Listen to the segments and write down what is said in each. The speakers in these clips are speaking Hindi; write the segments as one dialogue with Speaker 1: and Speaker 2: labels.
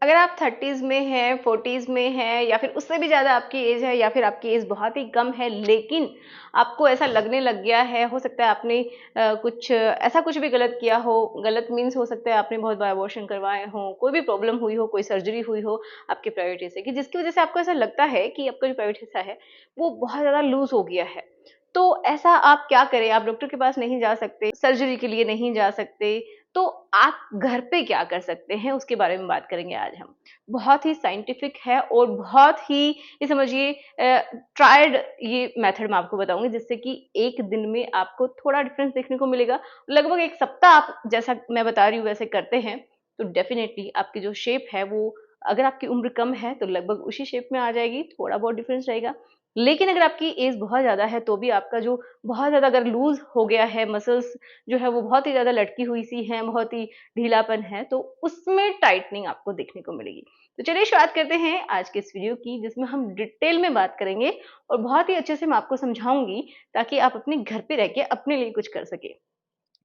Speaker 1: अगर आप 30s में हैं, 40s में हैं या फिर उससे भी ज़्यादा आपकी एज है या फिर आपकी एज बहुत ही कम है, लेकिन आपको ऐसा लगने लग गया है, हो सकता है आपने कुछ ऐसा कुछ भी गलत किया हो, गलत मीन्स हो सकता है आपने बहुत बार अबॉर्शन करवाए हों, कोई भी प्रॉब्लम हुई हो, कोई सर्जरी हुई हो आपके प्राइवेट हिस्से की, जिसकी वजह से आपको ऐसा लगता है कि आपका जो प्राइवेट हिस्सा है वो बहुत ज़्यादा लूज हो गया है। तो ऐसा आप क्या करें? आप डॉक्टर के पास नहीं जा सकते, सर्जरी के लिए नहीं जा सकते, तो आप घर पे क्या कर सकते हैं उसके बारे में बात करेंगे आज हम। बहुत ही साइंटिफिक है और बहुत ही ये समझिए ट्राइड ये मेथड मैं आपको बताऊंगी, जिससे कि एक दिन में आपको थोड़ा डिफरेंस देखने को मिलेगा। लगभग एक सप्ताह आप जैसा मैं बता रही हूँ वैसे करते हैं तो डेफिनेटली आपकी जो शेप है वो, अगर आपकी उम्र कम है तो लगभग उसी शेप में आ जाएगी, थोड़ा बहुत डिफरेंस रहेगा। लेकिन अगर आपकी एज बहुत ज्यादा है तो भी आपका जो बहुत ज्यादा अगर लूज हो गया है, मसल्स जो है वो बहुत ही ज्यादा लटकी हुई सी हैं, बहुत ही ढीलापन है, तो उसमें टाइटनिंग आपको देखने को मिलेगी। तो चलिए शुरुआत करते हैं आज के इस वीडियो की, जिसमें हम डिटेल में बात करेंगे और बहुत ही अच्छे से मैं आपको समझाऊंगी ताकि आप अपने घर पे रह के अपने लिए कुछ कर सके।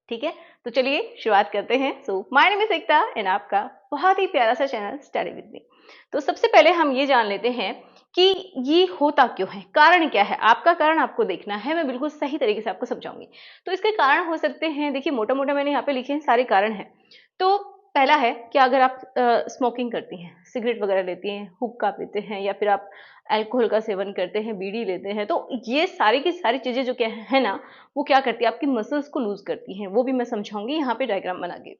Speaker 1: ठीक है, तो चलिए शुरुआत करते हैं। So my name is Ekta and आपका बहुत ही प्यारा सा चैनल स्टडी विद मी। तो सबसे पहले हम ये जान लेते हैं कि ये होता क्यों है, कारण क्या है। आपका कारण आपको देखना है, मैं बिल्कुल सही तरीके से आपको समझाऊंगी। तो इसके कारण हो सकते हैं, देखिए मोटा मोटा मैंने यहाँ पे लिखे हैं सारे कारण हैं। तो पहला है कि अगर आप स्मोकिंग करती हैं, सिगरेट वगैरह लेती हैं, हुक्का पीते हैं या फिर आप अल्कोहल का सेवन करते हैं, बीड़ी लेते हैं, तो ये सारी की सारी चीजें जो क्या है ना, वो क्या करती है आपकी मसल्स को लूज करती हैं। वो भी मैं समझाऊंगी यहाँ पे डायग्राम बना के।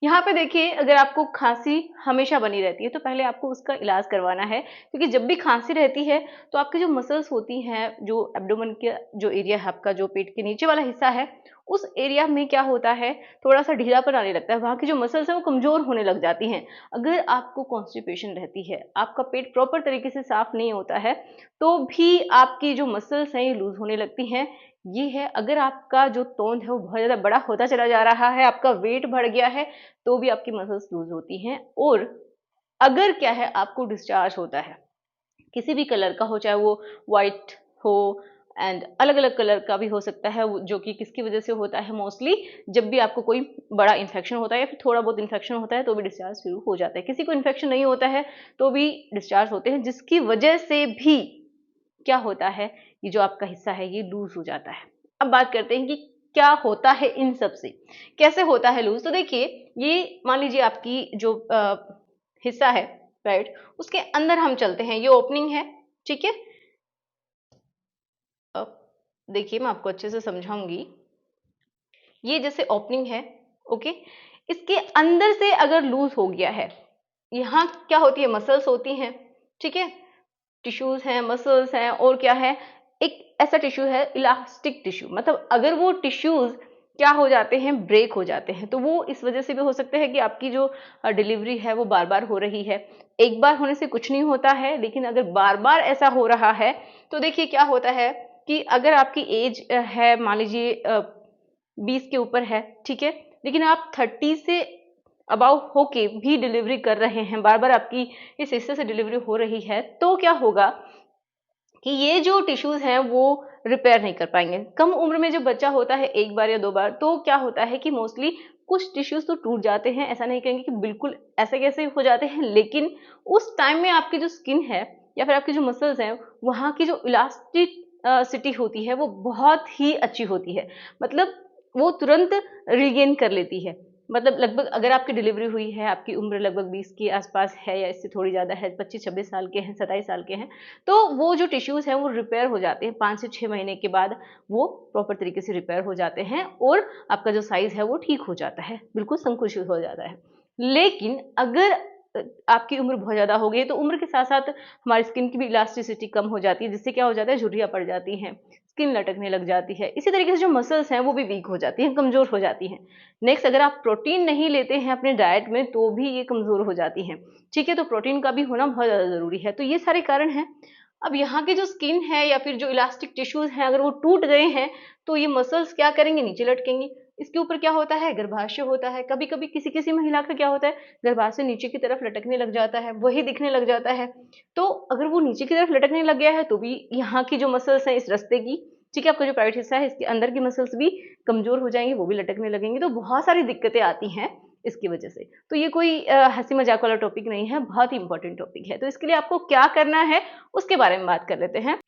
Speaker 1: यहाँ पे देखिए, अगर आपको खांसी हमेशा बनी रहती है तो पहले आपको उसका इलाज करवाना है, क्योंकि जब भी खांसी रहती है तो आपकी जो मसल्स होती हैं, जो एब्डोमेन के जो एरिया है आपका, जो पेट के नीचे वाला हिस्सा है, उस एरिया में क्या होता है, थोड़ा सा ढीलापन आने लगता है, वहां की जो मसल्स है वो कमजोर होने लग जाती हैं। अगर आपको कॉन्स्टिपेशन रहती है, आपका पेट प्रॉपर तरीके से साफ नहीं होता है, तो भी आपकी जो मसल्स हैं ये लूज होने लगती हैं। ये है, अगर आपका जो तोंद है वो बहुत ज्यादा बड़ा होता चला जा रहा है, आपका वेट बढ़ गया है, तो भी आपकी मसल्स लूज होती हैं। और अगर क्या है, आपको डिस्चार्ज होता है किसी भी कलर का हो, चाहे वो व्हाइट हो, एंड अलग अलग कलर का भी हो सकता है, जो कि किसकी वजह से होता है, मोस्टली जब भी आपको कोई बड़ा इन्फेक्शन होता है या फिर थोड़ा बहुत इन्फेक्शन होता है तो भी डिस्चार्ज शुरू हो जाता है। किसी को इन्फेक्शन नहीं होता है तो भी डिस्चार्ज होते हैं, जिसकी वजह से भी क्या होता है, ये जो आपका हिस्सा है ये लूज हो जाता है। अब बात करते हैं कि क्या होता है इन सब से, कैसे होता है लूज। तो देखिए, ये मान लीजिए आपकी जो हिस्सा है, राइट, उसके अंदर हम चलते हैं, ये ओपनिंग है, ठीक है। अब देखिए, मैं आपको अच्छे से समझाऊंगी। ये जैसे ओपनिंग है, ओके, इसके अंदर से अगर लूज हो गया है, यहाँ क्या होती है, मसल्स होती हैं, ठीक है, टिश्यूज हैं, मसल्स हैं, और क्या है, एक ऐसा टिश्यू है इलास्टिक टिश्यू, मतलब अगर वो टिश्यूज क्या हो जाते हैं, ब्रेक हो जाते हैं, तो वो इस वजह से भी हो सकता है कि आपकी जो डिलीवरी है वो बार बार हो रही है। एक बार होने से कुछ नहीं होता है, लेकिन अगर बार बार ऐसा हो रहा है तो देखिए क्या होता है कि अगर आपकी एज है मान लीजिए 20 के ऊपर है, ठीक है, लेकिन आप 30 से अबाउ होके भी डिलीवरी कर रहे हैं, बार बार आपकी इस हिस्से से डिलीवरी हो रही है, तो क्या होगा कि ये जो टिश्यूज हैं वो रिपेयर नहीं कर पाएंगे। कम उम्र में जो बच्चा होता है एक बार या दो बार, तो क्या होता है कि मोस्टली कुछ टिश्यूज तो टूट जाते हैं, ऐसा नहीं कहेंगे कि बिल्कुल ऐसे कैसे हो जाते हैं, लेकिन उस टाइम में आपकी जो स्किन है या फिर आपकी जो मसल्स हैं, वहां की जो इलास्टिक सिटी होती है वो बहुत ही अच्छी होती है, मतलब वो तुरंत रिगेन कर लेती है। मतलब लगभग अगर आपकी डिलीवरी हुई है, आपकी उम्र लगभग 20 के आसपास है या इससे थोड़ी ज़्यादा है, 25-26 साल के हैं, 27 साल के हैं, तो वो जो टिश्यूज़ हैं वो रिपेयर हो जाते हैं 5 से 6 महीने के बाद, वो प्रॉपर तरीके से रिपेयर हो जाते हैं और आपका जो साइज़ है वो ठीक हो जाता है, बिल्कुल संकुचित हो जाता है। लेकिन अगर आपकी उम्र बहुत ज़्यादा हो गई है, तो उम्र के साथ साथ हमारी स्किन की भी इलास्टिसिटी कम हो जाती है, जिससे क्या हो जाता है, झुर्रियाँ पड़ जाती हैं, स्किन लटकने लग जाती है। इसी तरीके से जो मसल्स हैं वो भी वीक हो जाती हैं, कमज़ोर हो जाती हैं। नेक्स्ट, अगर आप प्रोटीन नहीं लेते हैं अपने डाइट में तो भी ये कमज़ोर हो जाती हैं, ठीक है, तो प्रोटीन का भी होना बहुत ज़्यादा ज़रूरी है। तो ये सारे कारण हैं। अब यहाँ की जो स्किन है या फिर जो इलास्टिक टिश्यूज हैं, अगर वो टूट गए हैं तो ये मसल्स क्या करेंगे, नीचे लटकेंगे। इसके ऊपर क्या होता है, गर्भाशय होता है। कभी कभी किसी किसी महिला का क्या होता है, गर्भाशय नीचे की तरफ लटकने लग जाता है, वही दिखने लग जाता है। तो अगर वो नीचे की तरफ लटकने लग गया है तो भी यहाँ की जो मसल्स हैं इस रास्ते की, ठीक है, आपका जो प्राइवेट हिस्सा है इसके अंदर की मसल्स भी कमजोर हो जाएंगी, वो भी लटकने लगेंगी, तो बहुत सारी दिक्कतें आती हैं। इसकी वजह से। तो ये कोई हँसी मज़ाक वाला टॉपिक नहीं है, बहुत ही इम्पोर्टेंट टॉपिक है। तो इसके लिए आपको क्या करना है, उसके बारे में बात कर लेते हैं।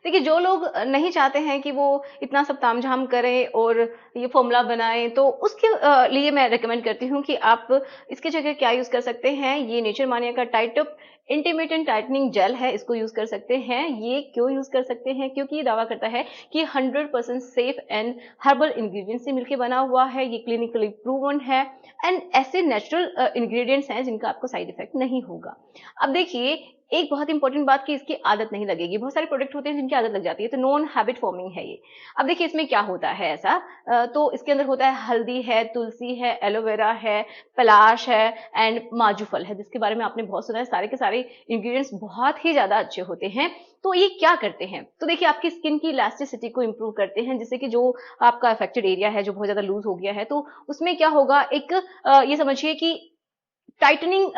Speaker 1: देखिए, जो लोग नहीं चाहते हैं कि वो इतना सब तामझाम करें और ये फ़ॉर्मूला बनाएँ, तो उसके लिए मैं रिकमेंड करती हूँ कि आप इसकी जगह क्या यूज़ कर सकते हैं, ये नेचर मानिया का टाइटअप इंटीमेटेंट टाइटनिंग जेल है, इसको यूज़ कर सकते हैं। ये क्यों यूज़ कर सकते हैं? क्योंकि ये दावा करता है कि 100% सेफ एंड हर्बल इंग्रीडिएंट्स से मिलके बना हुआ है, ये क्लिनिकली प्रूवन है एंड ऐसे नेचुरल इंग्रीडिएंट्स हैं जिनका आपको साइड इफ़ेक्ट नहीं होगा। अब देखिए, एक बहुत इंपॉर्टेंट बात कि इसकी आदत नहीं लगेगी। बहुत सारे प्रोडक्ट होते हैं जिनकी आदत लग जाती है, तो नॉन हैबिट फॉर्मिंग है ये। अब देखिए, इसमें क्या होता है ऐसा, तो इसके अंदर होता है हल्दी है, तुलसी है, एलोवेरा है, पलाश है एंड माजूफल है, जिसके बारे में आपने बहुत सुना है। सारे के सारे इंग्रेडिएंट्स बहुत ही ज़्यादा अच्छे होते हैं। तो ये क्या करते हैं? तो देखिए, आपकी स्किन की इलास्टिसिटी को इम्प्रूव करते हैं, जिससे कि जो आपका अफेक्टेड एरिया है, जो बहुत ज़्यादा लूज़ हो गया है, तो उसमें क्या होगा, एक ये समझिए कि टाइटनिंग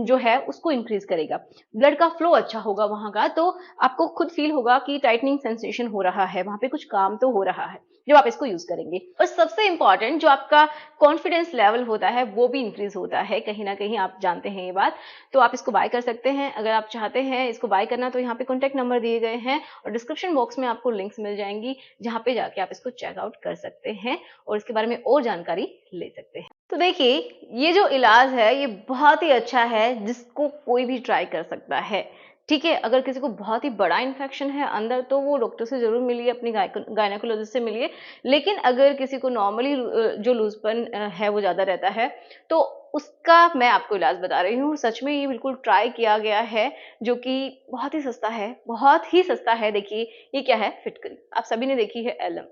Speaker 1: जो है उसको इंक्रीज करेगा। ब्लड का फ्लो अच्छा होगा वहां का, तो आपको खुद फील होगा कि टाइटनिंग सेंसेशन हो रहा है, वहां पे कुछ काम तो हो रहा है जब आप इसको यूज करेंगे। और सबसे इंपॉर्टेंट, जो आपका कॉन्फिडेंस लेवल होता है वो भी इंक्रीज होता है, कहीं ना कहीं आप जानते हैं ये बात। तो आप इसको बाय कर सकते हैं। अगर आप चाहते हैं इसको बाय करना, तो यहाँ पे कॉन्टैक्ट नंबर दिए गए हैं और डिस्क्रिप्शन बॉक्स में आपको लिंक्स मिल जाएंगी, जहाँ पे जाके आप इसको चेकआउट कर सकते हैं और इसके बारे में और जानकारी ले सकते हैं। तो देखिए, ये जो इलाज है ये बहुत ही अच्छा है, जिसको कोई भी ट्राई कर सकता है। ठीक है, अगर किसी को बहुत ही बड़ा इन्फेक्शन है अंदर, तो वो डॉक्टर से जरूर मिलिए, अपनी गायनेकोलॉजिस्ट से मिलिए। लेकिन अगर किसी को नॉर्मली जो लूजपन है वो ज्यादा रहता है, तो उसका मैं आपको इलाज बता रही हूँ। सच में ये बिल्कुल ट्राई किया गया है, जो कि बहुत ही सस्ता है, बहुत ही सस्ता है। देखिए, ये क्या है, फिटकरी, आप सभी ने देखी है, एलम।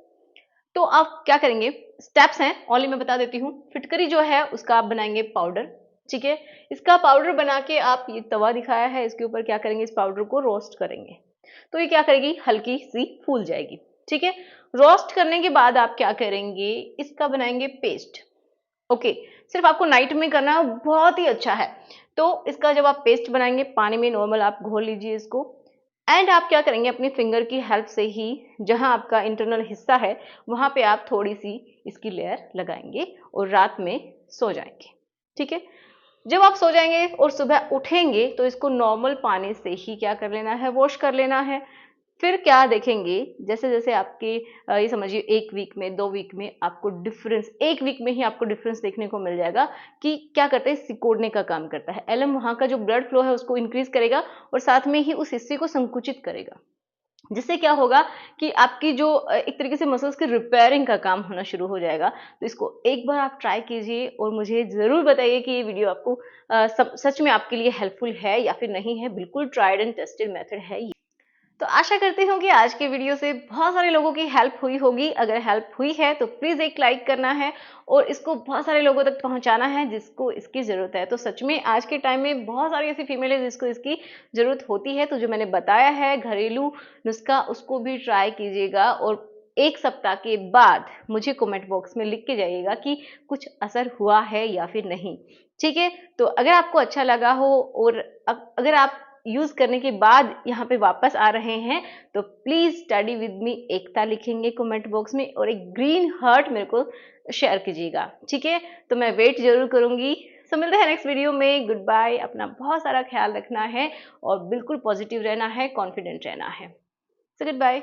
Speaker 1: तो आप क्या करेंगे, स्टेप्स हैं ओनली, मैं बता देती हूँ। फिटकरी जो है उसका आप बनाएंगे पाउडर। ठीक है, इसका पाउडर बना के आप, ये तवा दिखाया है, इसके ऊपर क्या करेंगे, इस पाउडर को रोस्ट करेंगे। तो ये क्या करेगी, हल्की सी फूल जाएगी। ठीक है, रोस्ट करने के बाद आप क्या करेंगे, इसका बनाएंगे पेस्ट। ओके, सिर्फ आपको नाइट में करना, बहुत ही अच्छा है। तो इसका जब आप पेस्ट बनाएंगे, पानी में नॉर्मल आप घोल लीजिए इसको। एंड आप क्या करेंगे, अपनी फिंगर की हेल्प से ही जहां आपका इंटरनल हिस्सा है, वहां पे आप थोड़ी सी इसकी लेयर लगाएंगे और रात में सो जाएंगे। ठीक है, जब आप सो जाएंगे और सुबह उठेंगे, तो इसको नॉर्मल पानी से ही क्या कर लेना है, वॉश कर लेना है। फिर क्या देखेंगे, जैसे जैसे आपके ये समझिए 1 वीक में, 2 वीक में आपको डिफरेंस, 1 वीक में ही आपको डिफरेंस देखने को मिल जाएगा कि क्या करता है, सिकोड़ने का काम करता है। एलम वहां का जो ब्लड फ्लो है उसको इंक्रीज करेगा और साथ में ही उस हिस्से को संकुचित करेगा, जिससे क्या होगा कि आपकी जो एक तरीके से मसल्स की रिपेयरिंग का काम होना शुरू हो जाएगा। तो इसको एक बार आप ट्राई कीजिए और मुझे ज़रूर बताइए कि ये वीडियो आपको सच में आपके लिए हेल्पफुल है या फिर नहीं है। बिल्कुल ट्राइड एंड टेस्टेड मेथड है ये। तो आशा करती हूँ कि आज के वीडियो से बहुत सारे लोगों की हेल्प हुई होगी। अगर हेल्प हुई है तो प्लीज़ एक लाइक करना है और इसको बहुत सारे लोगों तक पहुंचाना है जिसको इसकी ज़रूरत है। तो सच में आज के टाइम में बहुत सारी ऐसी फीमेल है जिसको इसकी ज़रूरत होती है। तो जो मैंने बताया है घरेलू नुस्खा, उसको भी ट्राई कीजिएगा और 1 सप्ताह के बाद मुझे कमेंट बॉक्स में लिख के जाइएगा कि कुछ असर हुआ है या फिर नहीं। ठीक है, तो अगर आपको अच्छा लगा हो और अगर आप यूज करने के बाद यहाँ पे वापस आ रहे हैं, तो प्लीज स्टडी विद मी एकता लिखेंगे कमेंट बॉक्स में और एक ग्रीन हार्ट मेरे को शेयर कीजिएगा। ठीक है, तो मैं वेट जरूर करूंगी। सो मिलते हैं नेक्स्ट वीडियो में। Good bye. अपना बहुत सारा ख्याल रखना है और बिल्कुल पॉजिटिव रहना है, कॉन्फिडेंट रहना है। So good bye.